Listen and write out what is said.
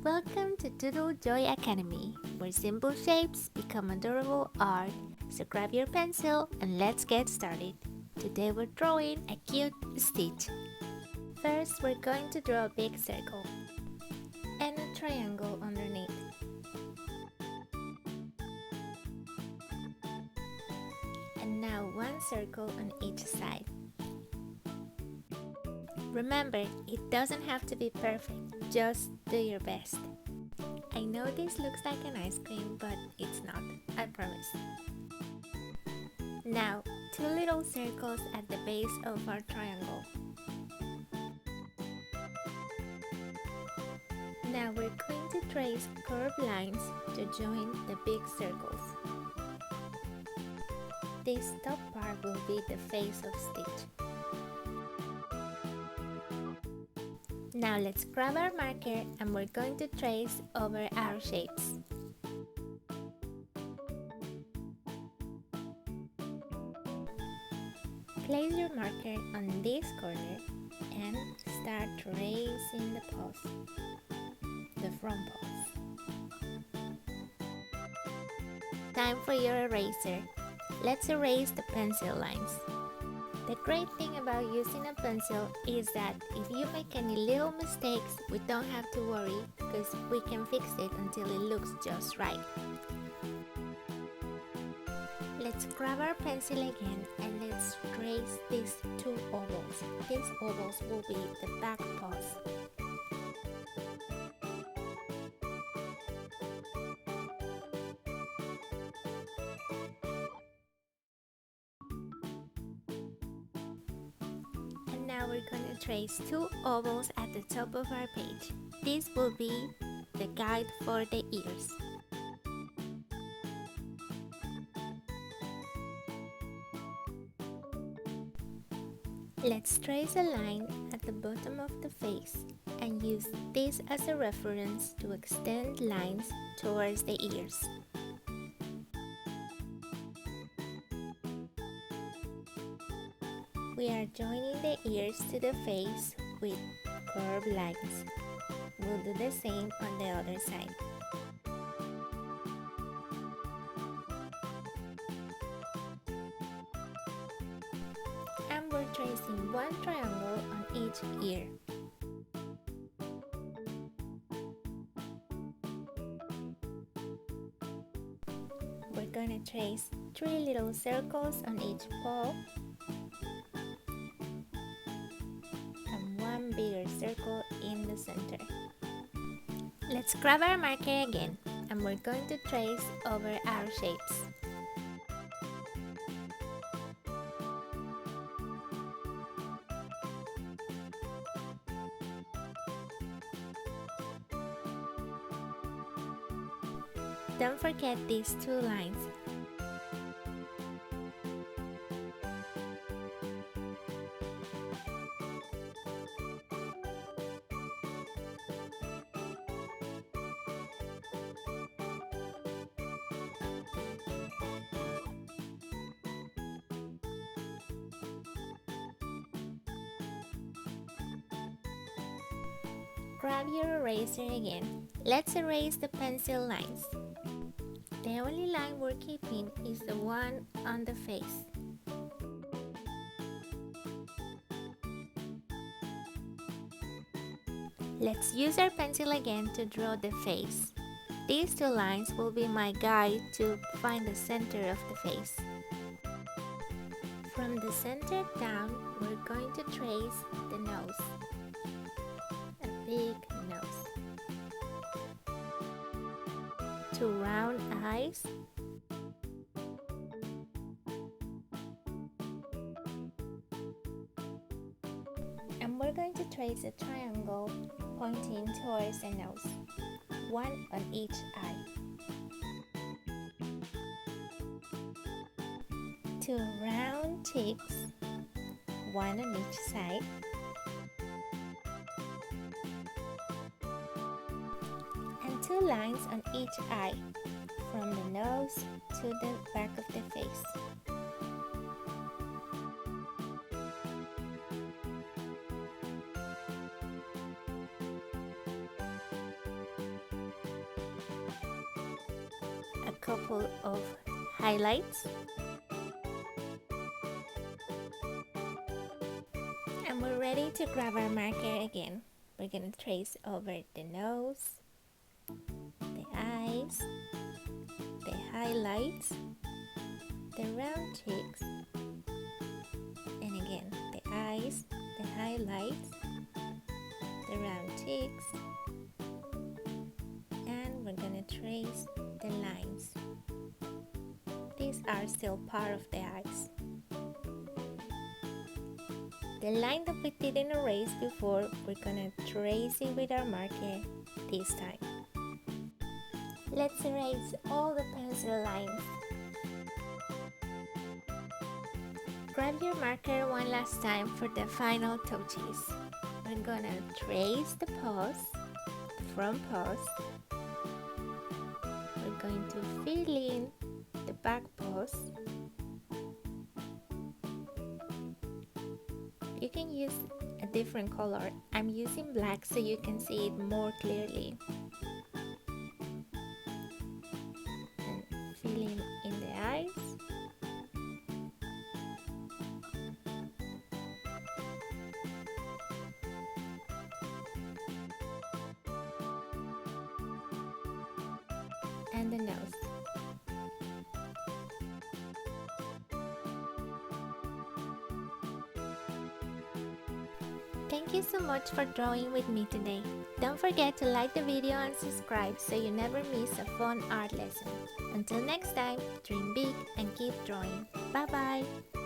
Welcome to Doodle Joy Academy, where simple shapes become adorable art. So grab your pencil and let's get started. Today we're drawing a cute stitch. First, we're going to draw a big circle and a triangle underneath. And now one circle on each side. Remember, it doesn't have to be perfect, just do your best. I know this looks like an ice cream, but it's not, I promise. Now, two little circles at the base of our triangle. Now we're going to trace curved lines to join the big circles. This top part will be the face of stitch. Now let's grab our marker and we're going to trace over our shapes. Place your marker on this corner and start tracing the paws, the front paws. Time for your eraser. Let's erase the pencil lines. The great thing about using a pencil is that if you make any little mistakes, we don't have to worry because we can fix it until it looks just right. Let's grab our pencil again and let's trace these two ovals. These ovals will be the back paws. Now we're going to trace two ovals at the top of our page. This will be the guide for the ears. Let's trace a line at the bottom of the face and use this as a reference to extend lines towards the ears. We are joining the ears to the face with curved lines. We'll do the same on the other side. And we're tracing one triangle on each ear. We're gonna trace three little circles on each paw and one bigger circle in the center. Let's grab our marker again and we're going to trace over our shapes. Don't forget these two lines. Grab your eraser again. Let's erase the pencil lines. The only line we're keeping is the one on the face. Let's use our pencil again to draw the face. These two lines will be my guide to find the center of the face. From the center down, we're going to trace the nose. A big nose. Two round eyes. And we're going to trace a triangle pointing towards the nose, one on each eye. Two round cheeks, one on each side. And two lines on each eye, from the nose to the back of the face. a couple of highlights. And we're ready to grab our marker again. We're gonna trace over the nose, the eyes, the highlights, the round cheeks, and again the eyes, the highlights, the round cheeks, and we're gonna trace the lines. These are still part of the eyes. The line that we didn't erase before, we're gonna trace it with our marker this time. Let's erase all the pencil lines. Grab your marker one last time for the final touches. We're gonna trace the paws, the front paws. We're going to fill in the back paws. You can use a different color. I'm using black so you can see it more clearly. And filling in the eyes. And the nose. Thank you so much for drawing with me today. Don't forget to like the video and subscribe so you never miss a fun art lesson. Until next time, dream big and keep drawing. Bye bye!